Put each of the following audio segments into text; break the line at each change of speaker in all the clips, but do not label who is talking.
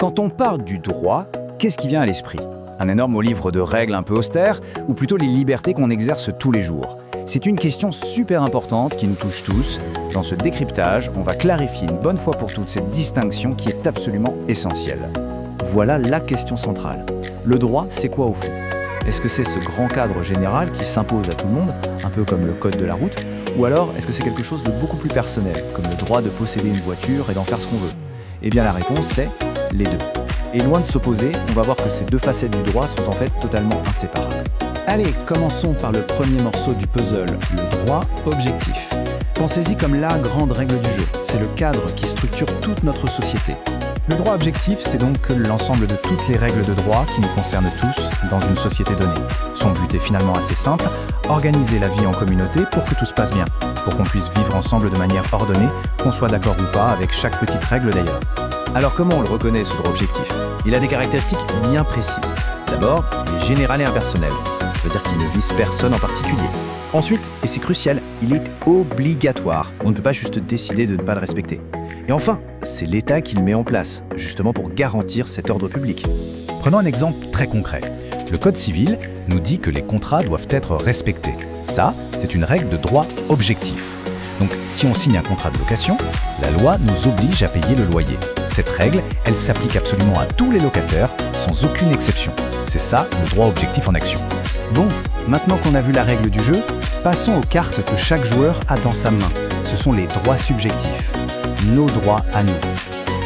Quand on parle du droit, qu'est-ce qui vient à l'esprit? Un énorme livre de règles un peu austères, ou plutôt les libertés qu'on exerce tous les jours? C'est une question super importante qui nous touche tous. Dans ce décryptage, on va clarifier une bonne fois pour toutes cette distinction qui est absolument essentielle.
Voilà la question centrale. Le droit, c'est quoi au fond? Est-ce que c'est ce grand cadre général qui s'impose à tout le monde, un peu comme le code de la route? Ou alors, est-ce que c'est quelque chose de beaucoup plus personnel, comme le droit de posséder une voiture et d'en faire ce qu'on veut? Eh bien la réponse c'est les deux. Et loin de s'opposer, on va voir que ces deux facettes du droit sont en fait totalement inséparables.
Allez, commençons par le premier morceau du puzzle, le droit objectif. Pensez-y comme la grande règle du jeu. C'est le cadre qui structure toute notre société. Le droit objectif, c'est donc l'ensemble de toutes les règles de droit qui nous concernent tous dans une société donnée. Son but est finalement assez simple, organiser la vie en communauté pour que tout se passe bien, pour qu'on puisse vivre ensemble de manière ordonnée, qu'on soit d'accord ou pas avec chaque petite règle d'ailleurs.
Alors comment on le reconnaît ce droit objectif? Il a des caractéristiques bien précises. D'abord, il est général et impersonnel. Ça veut dire qu'il ne vise personne en particulier. Ensuite, et c'est crucial, il est obligatoire. On ne peut pas juste décider de ne pas le respecter. Et enfin, c'est l'État qui le met en place, justement pour garantir cet ordre public.
Prenons un exemple très concret. Le Code civil nous dit que les contrats doivent être respectés. Ça, c'est une règle de droit objectif. Donc, si on signe un contrat de location, la loi nous oblige à payer le loyer. Cette règle, elle s'applique absolument à tous les locataires, sans aucune exception. C'est ça, le droit objectif en action. Bon, maintenant qu'on a vu la règle du jeu, passons aux cartes que chaque joueur a dans sa main. Ce sont les droits subjectifs. Nos droits à nous.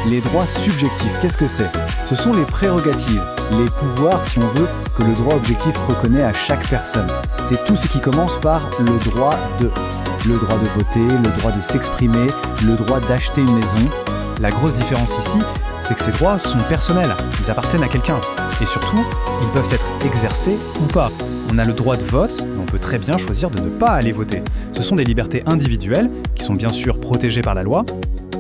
Les droits subjectifs, qu'est-ce que c'est? Ce sont les prérogatives, les pouvoirs, si on veut, que le droit objectif reconnaît à chaque personne. C'est tout ce qui commence par le droit de. Le droit de voter, le droit de s'exprimer, le droit d'acheter une maison. La grosse différence ici, c'est que ces droits sont personnels, ils appartiennent à quelqu'un. Et surtout, ils peuvent être exercés ou pas. On a le droit de vote, mais on peut très bien choisir de ne pas aller voter. Ce sont des libertés individuelles, qui sont bien sûr protégées par la loi.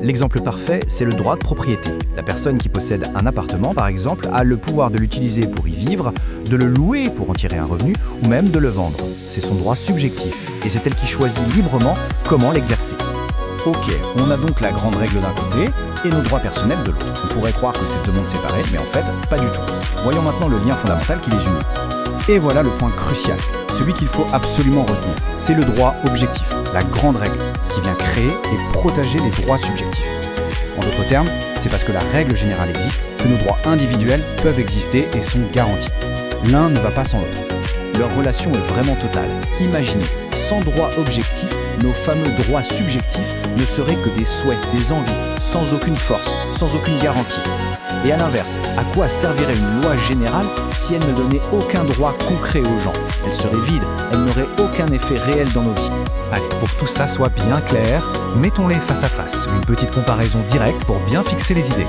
L'exemple parfait, c'est le droit de propriété. La personne qui possède un appartement, par exemple, a le pouvoir de l'utiliser pour y vivre, de le louer pour en tirer un revenu, ou même de le vendre. C'est son droit subjectif, et c'est elle qui choisit librement comment l'exercer.
Ok, on a donc la grande règle d'un côté, et nos droits personnels de l'autre. On pourrait croire que c'est deux mondes séparés, mais en fait, pas du tout. Voyons maintenant le lien fondamental qui les unit. Et voilà le point crucial, celui qu'il faut absolument retenir. C'est le droit objectif, la grande règle, qui vient créer et protéger les droits subjectifs. En d'autres termes, c'est parce que la règle générale existe que nos droits individuels peuvent exister et sont garantis. L'un ne va pas sans l'autre. Leur relation est vraiment totale. Imaginez, sans droit objectif, nos fameux droits subjectifs ne seraient que des souhaits, des envies, sans aucune force, sans aucune garantie. Et à l'inverse, à quoi servirait une loi générale si elle ne donnait aucun droit concret aux gens? Elle serait vide, elle n'aurait aucun effet réel dans nos vies. Allez, pour que tout ça soit bien clair, mettons-les face à face, une petite comparaison directe pour bien fixer les idées.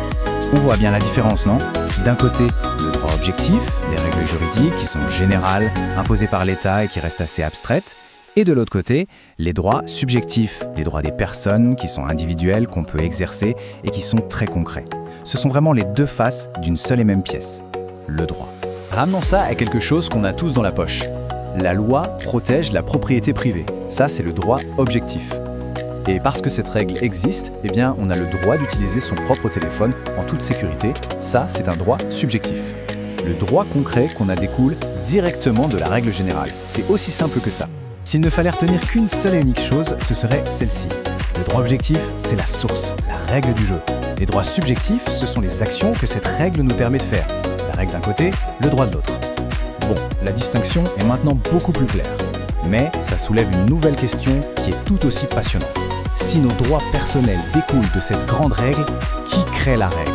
On voit bien la différence, non? D'un côté, le droit objectif, les règles juridiques qui sont générales, imposées par l'État et qui restent assez abstraites. Et de l'autre côté, les droits subjectifs, les droits des personnes qui sont individuels, qu'on peut exercer et qui sont très concrets. Ce sont vraiment les deux faces d'une seule et même pièce, le droit. Ramenons ça à quelque chose qu'on a tous dans la poche. La loi protège la propriété privée. Ça, c'est le droit objectif. Et parce que cette règle existe, eh bien, on a le droit d'utiliser son propre téléphone en toute sécurité. Ça, c'est un droit subjectif. Le droit concret qu'on a découle directement de la règle générale. C'est aussi simple que ça. S'il ne fallait retenir qu'une seule et unique chose, ce serait celle-ci. Le droit objectif, c'est la source, la règle du jeu. Les droits subjectifs, ce sont les actions que cette règle nous permet de faire. La règle d'un côté, le droit de l'autre. Bon, la distinction est maintenant beaucoup plus claire. Mais ça soulève une nouvelle question qui est tout aussi passionnante. Si nos droits personnels découlent de cette grande règle, qui crée la règle?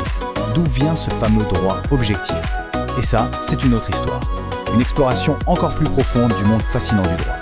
D'où vient ce fameux droit objectif? Et ça, c'est une autre histoire. Une exploration encore plus profonde du monde fascinant du droit.